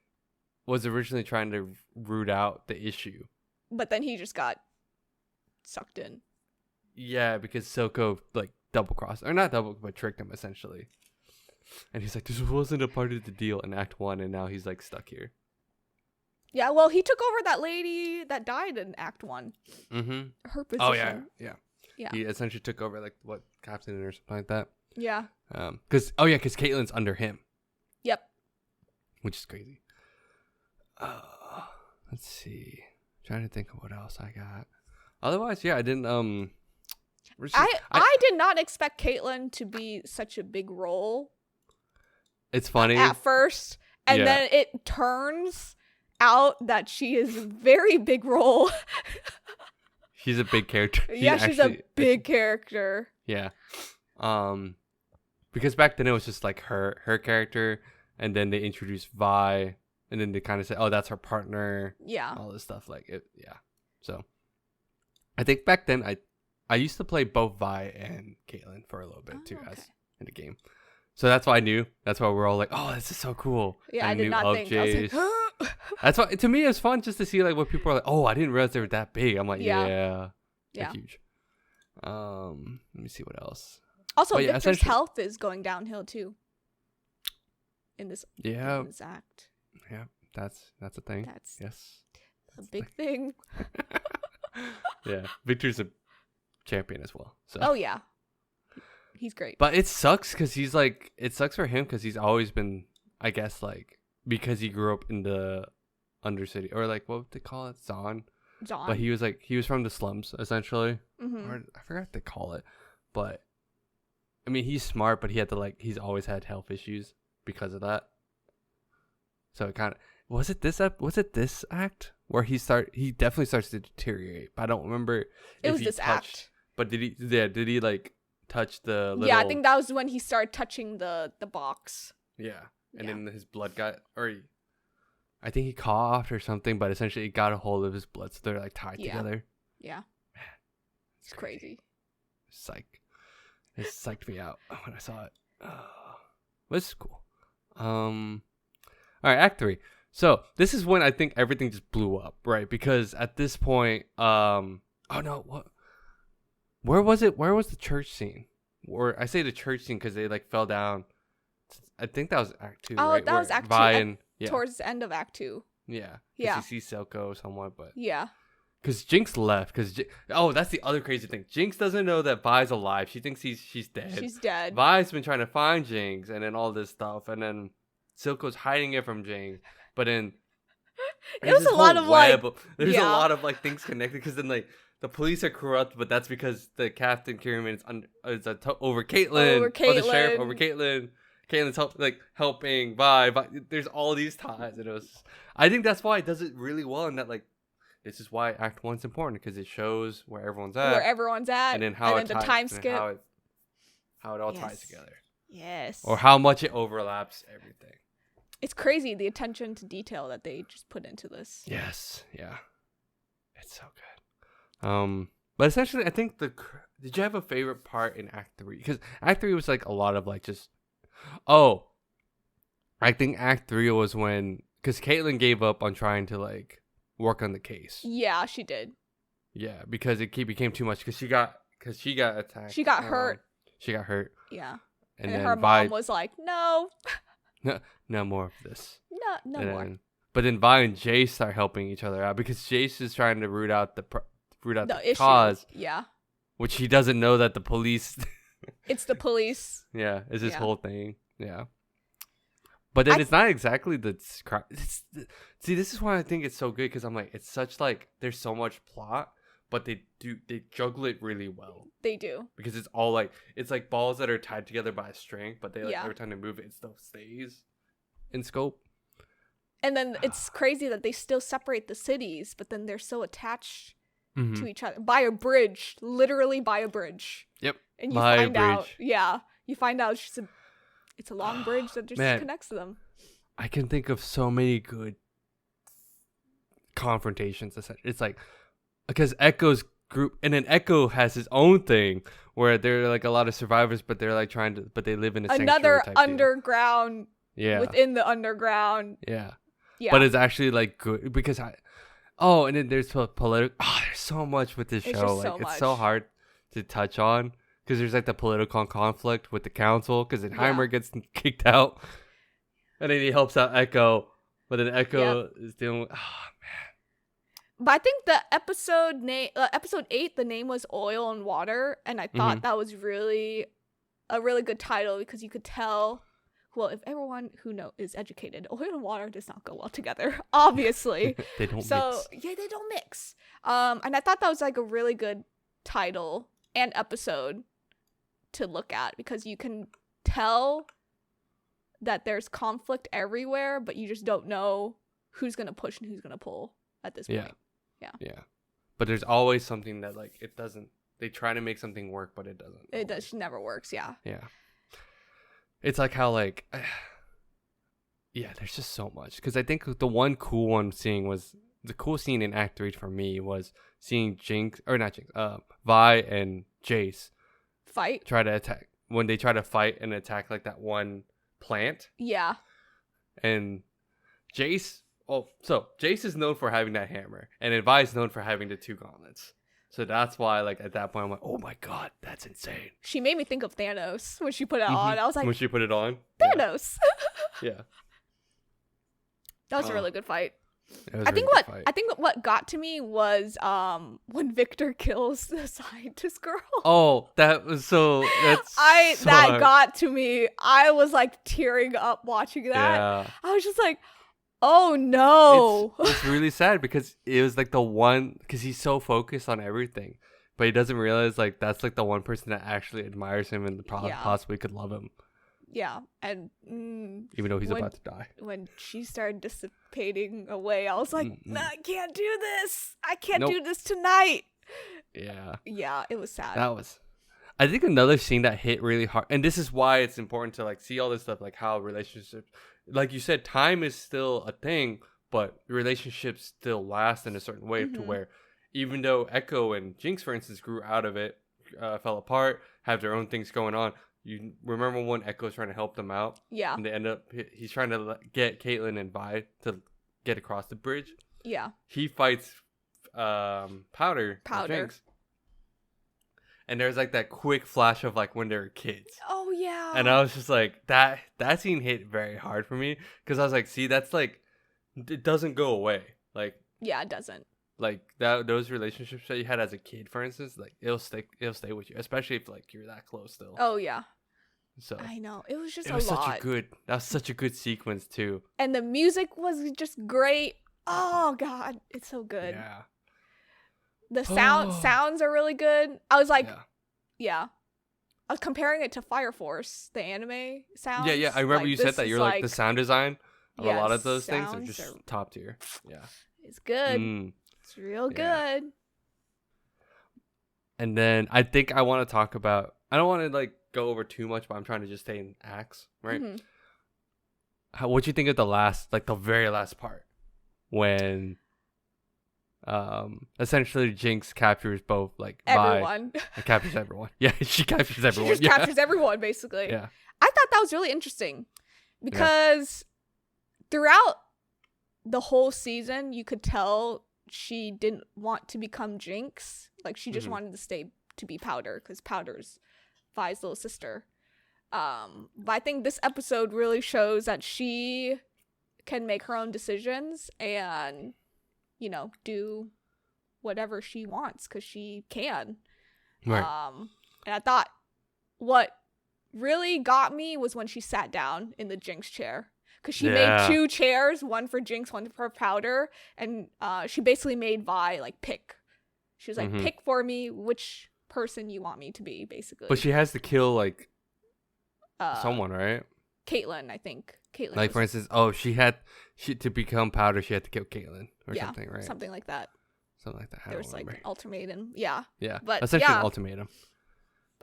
A: was originally trying to root out the issue,
B: but then he just got sucked in.
A: Yeah, because Silco like double crossed, or not double, but tricked him essentially. And he's like, "This wasn't a part of the deal in Act 1," and now he's like stuck here.
B: Yeah, well, he took over that lady that died in Act 1.
A: Mm-hmm.
B: Her position.
A: Oh yeah.
B: Yeah.
A: He essentially took over like what, captain or something like that.
B: Yeah.
A: Because Caitlyn's under him.
B: Yep.
A: Which is crazy. Let's see. Trying to think of what else I got. Otherwise, yeah, I didn't.
B: I did not expect Caitlyn to be such a big role.
A: It's funny
B: at first, and then it turns out that she is a very big role.
A: She's a big character.
B: She's a big character.
A: Yeah. Because back then it was just like her character, and then they introduced Vi, and then they kind of said, "Oh, that's her partner."
B: Yeah.
A: All this stuff like it. Yeah. So, I think back then I used to play both Vi and Caitlyn for a little bit too, as in the game. So that's why I knew. That's why we're all like, "Oh, this is so cool."
B: Yeah, I did not think. I was like,
A: that's why to me it's fun just to see like what people are like. Oh, I didn't realize they were that big. I'm like, yeah. Huge. Let me see what else.
B: Also, Victor's health is going downhill too. In this act.
A: Yeah, that's a thing.
B: That's a
A: a
B: big thing.
A: Yeah, Victor's a champion as well. So.
B: Oh yeah, he's great.
A: But it sucks because he's like, it sucks for him because he's always been, I guess, like, because he grew up in the Undercity, or like what would they call it, Zon. But he was from the slums essentially, or I forgot what they call it. But I mean, he's smart, but he had to he's always had health issues because of that. So it kind of was it this act where he definitely starts to deteriorate. But I don't remember.
B: It was this act.
A: But did he like touch the little...
B: Yeah, I think that was when he started touching the box.
A: Yeah. And then his blood got, I think he coughed or something, but essentially it got a hold of his blood, so they're like tied together.
B: Yeah. Man, it's crazy.
A: Psych. It psyched me out when I saw it. This is cool. All right, Act 3. So this is when I think everything just blew up, right? Because at this point, oh no, what? Where was it? Where was the church scene? Or I say the church scene because they like fell down. I think that was Act 2.
B: Oh,
A: right?
B: that was Act 2. Towards the end of Act 2.
A: Yeah.
B: Yeah.
A: You see Silco somewhat, but
B: yeah.
A: Because Jinx left. That's the other crazy thing. Jinx doesn't know that Vi's alive. She thinks she's dead.
B: She's dead.
A: Vi's been trying to find Jinx, and then all this stuff, and then Silco's hiding it from Jinx. But then
B: it was a lot of
A: there's a lot of like things connected. Because then like the police are corrupt, but that's because the Captain Kiriman is over Caitlyn. Or the sheriff over Caitlyn. Caitlin's helping Vi. There's all these ties, and I think that's why it does it really well. And that this is why Act 1's important, because it shows where everyone's at, and then the time skip, how it all ties together.
B: Yes.
A: Or how much it overlaps everything.
B: It's crazy the attention to detail that they just put into this.
A: Yes. Yeah. It's so good. But essentially, I think did you have a favorite part in Act 3? Because Act 3 was like a lot of like just. Oh, I think Act 3 was when, because Caitlyn gave up on trying to like work on the case.
B: Yeah, she did.
A: Yeah, because it became too much. Because she got attacked.
B: She got hurt.
A: She got hurt.
B: Yeah,
A: and then
B: her mom was like, "No,
A: no more of this."
B: No more.
A: But then Vi and Jace start helping each other out because Jace is trying to root out the
B: issue.
A: cause,
B: Yeah.
A: which he doesn't know that the police.
B: It's the police.
A: Yeah, it's his
B: Yeah.
A: whole thing. Yeah. But then it's not exactly see, this is why I think it's so good because I'm like, it's such like there's so much plot, but they juggle it really well.
B: They do.
A: Because it's all like it's like balls that are tied together by a string, but they like
B: Yeah.
A: every time they move it still stays in scope.
B: And then it's crazy that they still separate the cities, but then they're so attached to each other by a bridge, literally by a bridge.
A: Yep.
B: And you find out, you find out it's a long bridge that just connects them.
A: I can think of so many good confrontations. It's like because Echo's group, and then Echo has his own thing where there are like a lot of survivors, but they're like but they live in a
B: another
A: type
B: underground.
A: deal.
B: Within the underground.
A: Yeah.
B: Yeah.
A: But it's actually like good because and then there's political. Oh, there's so much with this show. Like it's so hard to touch on because there's like the political conflict with the council because then Heimer gets kicked out, and then he helps out Echo, but then Echo is dealing with. Oh man.
B: But I think the episode 8, the name was Oil and Water, and I thought that was really a really good title because you could tell. Well, if everyone who is educated, oil and water does not go well together, obviously.
A: They don't mix.
B: Yeah, they don't mix. And I thought that was like a really good title and episode to look at because you can tell that there's conflict everywhere, but you just don't know who's going to push and who's going to pull at this point.
A: Yeah. But there's always something that like it doesn't. They try to make something work, but it doesn't.
B: It never works, yeah.
A: Yeah. It's like how like, there's just so much. Because I think the one cool one seeing was the cool scene in Act 3 for me was seeing Vi and Jace
B: fight.
A: Try to attack when they try to fight and attack like that one plant.
B: Yeah.
A: And Jace, Jace is known for having that hammer, and then Vi is known for having the 2 gauntlets. So that's why, like, at that point, I'm like, oh my god, that's insane.
B: She made me think of Thanos when she put it on. I was like,
A: when she put it on?
B: Thanos.
A: Yeah.
B: That was a really good fight.
A: I
B: think what got to me was when Victor kills the scientist girl.
A: Oh, that was
B: that got to me. I was like tearing up watching that.
A: Yeah.
B: I was just like, oh no.
A: It's really sad because it was like the one, because he's so focused on everything, but he doesn't realize like that's like the one person that actually admires him and possibly could love him.
B: Yeah, and
A: even though he's about to die.
B: When she started dissipating away, I was like, nah, I can't do this. I can't do this tonight.
A: Yeah.
B: Yeah, it was sad.
A: I think another scene that hit really hard, and this is why it's important to like see all this stuff, like how relationships, like you said, time is still a thing, but relationships still last in a certain way to where even though Echo and Jinx, for instance, grew out of it, fell apart, have their own things going on. You remember when Echo's trying to help them out? Yeah. And they end up, he's trying to get Caitlyn and Vi to get across the bridge. Yeah. He fights Powder. Jinx. And there's like that quick flash of like when they were kids.
B: Oh, yeah.
A: And I was just like, that scene hit very hard for me. Because I was like, see, that's like, it doesn't go away. Like,
B: yeah, it doesn't.
A: Like those relationships that you had as a kid, for instance, like it'll stay with you, especially if like you're that close still.
B: Oh yeah.
A: So
B: I know it was just
A: that was such a good sequence too.
B: And the music was just great. Oh god, it's so good. Yeah. The sounds are really good. I was like, yeah. I was comparing it to Fire Force, the anime sounds.
A: Yeah. I remember you said that you're like the sound design of a lot of those things are just top tier. Yeah.
B: It's good. It's real good.
A: And then I think I want to talk about, I don't want to like go over too much, but I'm trying to just stay in acts, right? What'd you think of the very last part when essentially Jinx captures both like
B: everyone.
A: Captures everyone. Yeah, she captures everyone.
B: She just captures everyone basically.
A: Yeah.
B: I thought that was really interesting because throughout the whole season you could tell she didn't want to become Jinx. Like she just wanted to be Powder because Powder's Vi's little sister. But I think this episode really shows that she can make her own decisions and, you know, do whatever she wants because she can.
A: Right.
B: And I thought what really got me was when she sat down in the Jinx chair. Because she made 2 chairs, one for Jinx, one for Powder, and she basically made Vi, like, pick. She was like, pick for me which person you want me to be, basically.
A: But she has to kill, like, someone, right?
B: Caitlyn, I think. Caitlyn.
A: Like, for instance, to become Powder, she had to kill Caitlyn or something, right?
B: Something like that.
A: Something like that.
B: There was, like, an ultimatum. Yeah.
A: Yeah.
B: But,
A: essentially an ultimatum.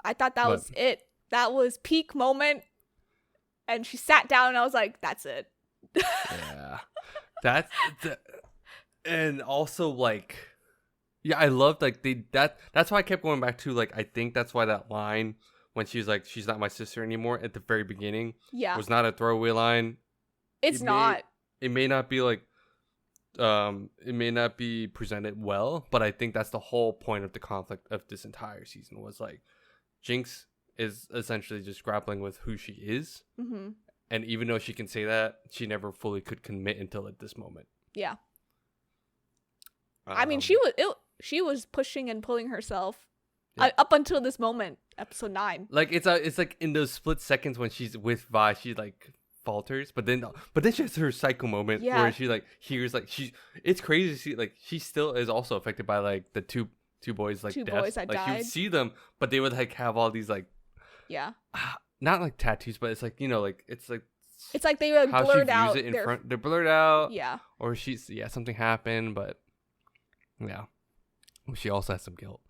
B: I thought that was it. That was peak moment. And she sat down and I was like, that's it.
A: Yeah. And also, like, yeah, I loved, like, that's why I kept going back to, like, I think that's why that line when she's like, she's not my sister anymore at the very beginning was not a throwaway line.
B: It's not.
A: It may not be, like, it may not be presented well, but I think that's the whole point of the conflict of this entire season was, like, Jinx is essentially just grappling with who she is.
B: Mm-hmm.
A: And even though she can say that, she never fully could commit until at this moment.
B: Yeah. I mean, she was pushing and pulling herself up until this moment, episode 9.
A: Like, it's like in those split seconds when she's with Vi, she, like, falters. But then she has her psycho moment where she, like, hears, like, it's crazy to see, like, she still is also affected by, like, the two boys, like,
B: boys that
A: like,
B: died.
A: You would see them, but they would, like, have all these, like, not like tattoos, but it's like, you know, like, it's like
B: they were blurred out.
A: They're blurred out.
B: Yeah.
A: Or something happened, but yeah. She also has some guilt.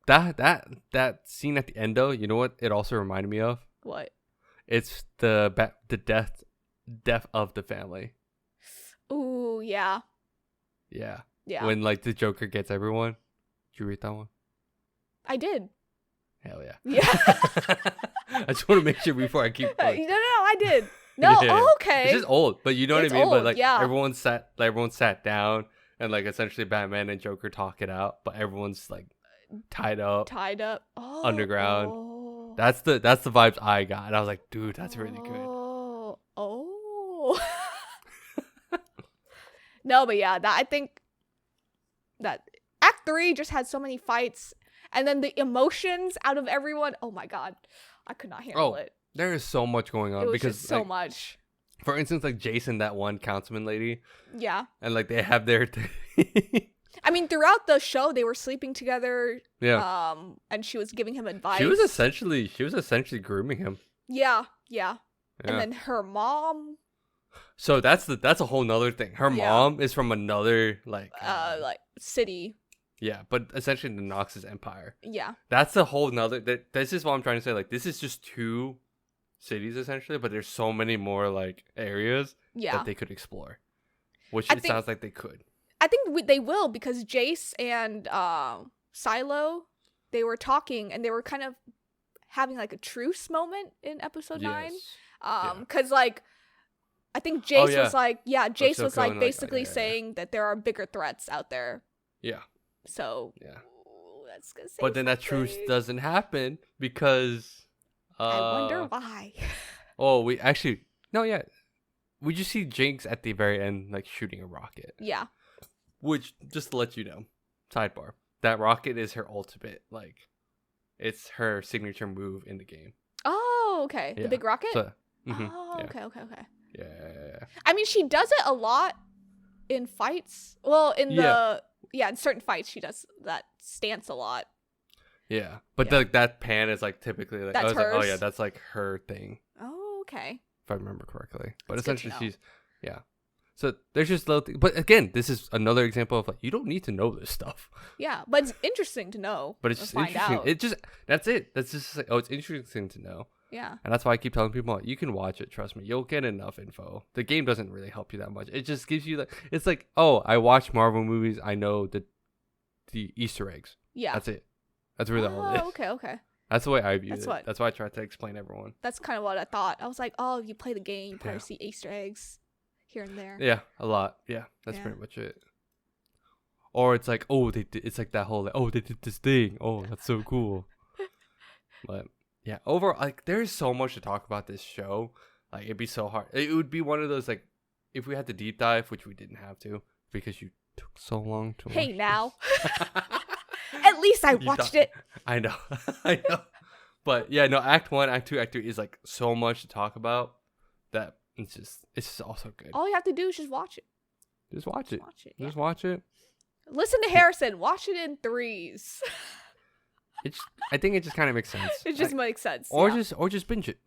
A: That scene at the end, though, you know what it also reminded me of?
B: What?
A: It's the death of the family.
B: Ooh, yeah.
A: Yeah.
B: Yeah.
A: When, like, the Joker gets everyone. Did you read that one?
B: I did.
A: Hell yeah.
B: Yeah.
A: I just want to make sure before I keep going.
B: No, I did. No,
A: yeah.
B: Okay.
A: It's just old, but you know
B: it's
A: what I mean?
B: Old,
A: but, like,
B: yeah.
A: everyone sat down and, like, essentially Batman and Joker talk it out, but everyone's, like, tied up.
B: Oh,
A: underground.
B: Oh.
A: That's the vibes I got. And I was like, dude, that's really good.
B: Oh. No, but yeah, I think that Act 3 just had so many fights. And then the emotions out of everyone. Oh my god. I could not handle it.
A: There is so much going on.
B: It was
A: because
B: just so much.
A: For instance, like Jason, that one councilman lady.
B: Yeah.
A: And, like, they have their...
B: I mean, throughout the show, they were sleeping together.
A: Yeah.
B: And she was giving him advice.
A: She was essentially grooming him.
B: Yeah. And then her mom...
A: So that's a whole nother thing. Her mom is from another, like
B: city.
A: Yeah, but essentially the Noxus Empire.
B: Yeah.
A: That's a whole nother... This is what I'm trying to say. Like, this is just 2 cities, essentially, but there's so many more, like, areas that they could explore. Which it sounds like they could.
B: I think they will, because Jace and Silo, they were talking, and they were kind of having, like, a truce moment in episode 9. Because, like, I think Jace was like... Yeah, Jace was, like, basically saying that there are bigger threats out there.
A: Yeah.
B: So,
A: that's gonna say but then that truce doesn't happen because
B: I wonder why.
A: We just see Jinx at the very end, like, shooting a rocket.
B: Yeah.
A: Which, just to let you know, sidebar, that rocket is her ultimate, like, it's her signature move in the game.
B: Oh, okay. The big rocket?
A: So,
B: okay.
A: Yeah.
B: I mean, she does it a lot in fights. Well, in in certain fights, she does that stance a lot.
A: Yeah, but like that pan is, like, typically, like,
B: that's hers.
A: Like, oh yeah, that's, like, her thing.
B: Oh, okay.
A: If I remember correctly, but
B: that's
A: essentially she's So there's just little things. But again, this is another example of, like, you don't need to know this stuff.
B: Yeah, but it's interesting to know.
A: But it's just interesting.
B: Out.
A: That's it. That's just like, it's interesting to know.
B: Yeah.
A: And that's why I keep telling people, you can watch it. Trust me, you'll get enough info. The game doesn't really help you that much. It just gives you it's like, oh, I watch Marvel movies. I know the Easter eggs. Yeah. That's it. That's really all it is.
B: Okay.
A: That's the way I view it. That's why I try to explain to everyone.
B: That's kind of what I thought. I was like, oh, you play the game, you probably see Easter eggs here and there.
A: Yeah, a lot. Yeah, that's pretty much it. Or it's like, oh, it's like that whole, like, oh, they did this thing. Oh, that's so cool. But yeah, overall, like, there's so much to talk about this show. Like, it'd be so hard. It would be one of those, like, if we had to deep dive, which we didn't have to because you took so long to
B: Hey,
A: watch.
B: now. At least I watched it.
A: I know. I know. But yeah, no, Act 1, Act 2, Act 3 is like so much to talk about that it's just also good.
B: All you have to do is just watch it.
A: Just watch it.
B: Yeah.
A: Just watch it.
B: Listen to Harrison. Watch it in threes.
A: I think it just kind of makes sense.
B: It just makes sense.
A: Or
B: yeah.
A: just binge it.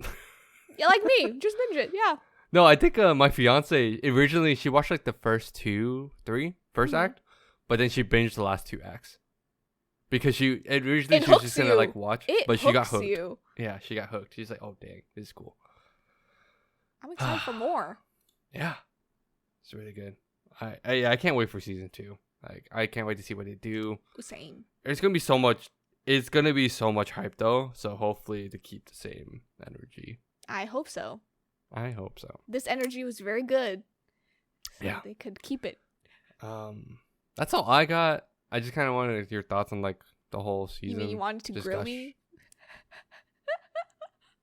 B: Yeah, like me. Just binge it. Yeah.
A: No, I think my fiance originally she watched like the first 2, 3, first act, but then she binged the last 2 acts because originally she was just gonna like watch, but she got hooked.
B: You.
A: Yeah, she got hooked. She's like, oh dang, this is cool.
B: I'm excited for more.
A: Yeah, it's really good. I can't wait for season 2. Like I can't wait to see what they do.
B: Same.
A: It's gonna be so much. It's gonna be so much hype though. So hopefully to keep the same energy.
B: I hope so.
A: I hope so.
B: This energy was very good. So
A: Yeah.
B: they could keep it.
A: That's all I got. I just kind of wanted your thoughts on like the whole season.
B: You mean you wanted to grill me?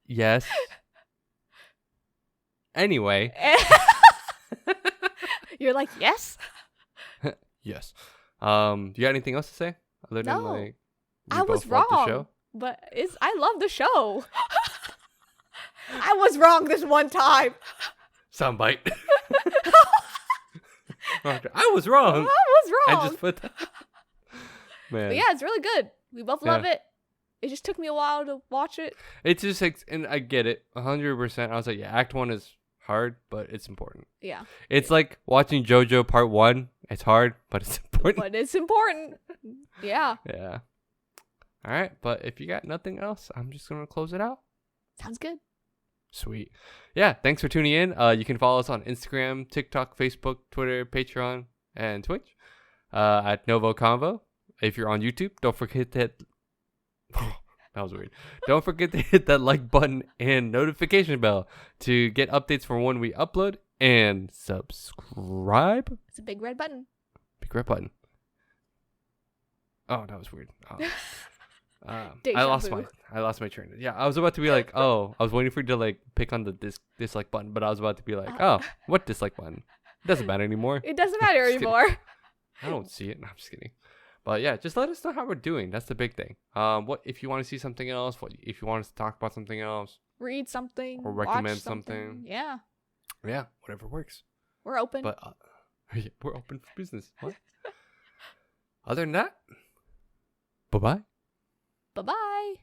A: Yes. Anyway.
B: You're like, yes?
A: Yes. You got anything else to say? Other than
B: No.
A: like
B: I was wrong. But I love the show. I was wrong this one time.
A: Soundbite. I was wrong.
B: I was wrong.
A: I just put that. Man.
B: But yeah, it's really good. We both love it. It just took me a while to watch it.
A: It's just like, and I get it 100%. I was like, yeah, Act 1 is hard, but it's important.
B: Yeah.
A: It's like watching JoJo Part 1. It's hard, but it's important.
B: But it's important. Yeah.
A: Yeah. All right, but if you got nothing else, I'm just going to close it out.
B: Sounds good.
A: Sweet. Yeah, thanks for tuning in. You can follow us on Instagram, TikTok, Facebook, Twitter, Patreon, and Twitch at NgoVo Convo. If you're on YouTube, don't forget to hit... that was weird. Don't forget to hit that like button and notification bell to get updates for when we upload, and subscribe.
B: It's a big red button.
A: Big red button. Oh, that was weird. Oh.
B: Deja
A: I lost
B: vu.
A: my train. Yeah, I was about to be like, oh, I was waiting for you to like pick on the dislike button, but I was about to be like, oh, what dislike button? It doesn't matter anymore.
B: It doesn't matter
A: Just
B: anymore.
A: I don't see it. No, I'm just kidding. But yeah, just let us know how we're doing. That's the big thing. What if you want to see something else? What if you want us to talk about something else?
B: Read something.
A: Or
B: watch
A: recommend something.
B: Yeah.
A: Yeah, whatever works.
B: We're open.
A: But yeah, we're open for business. What? Other than that, bye-bye.
B: Bye-bye.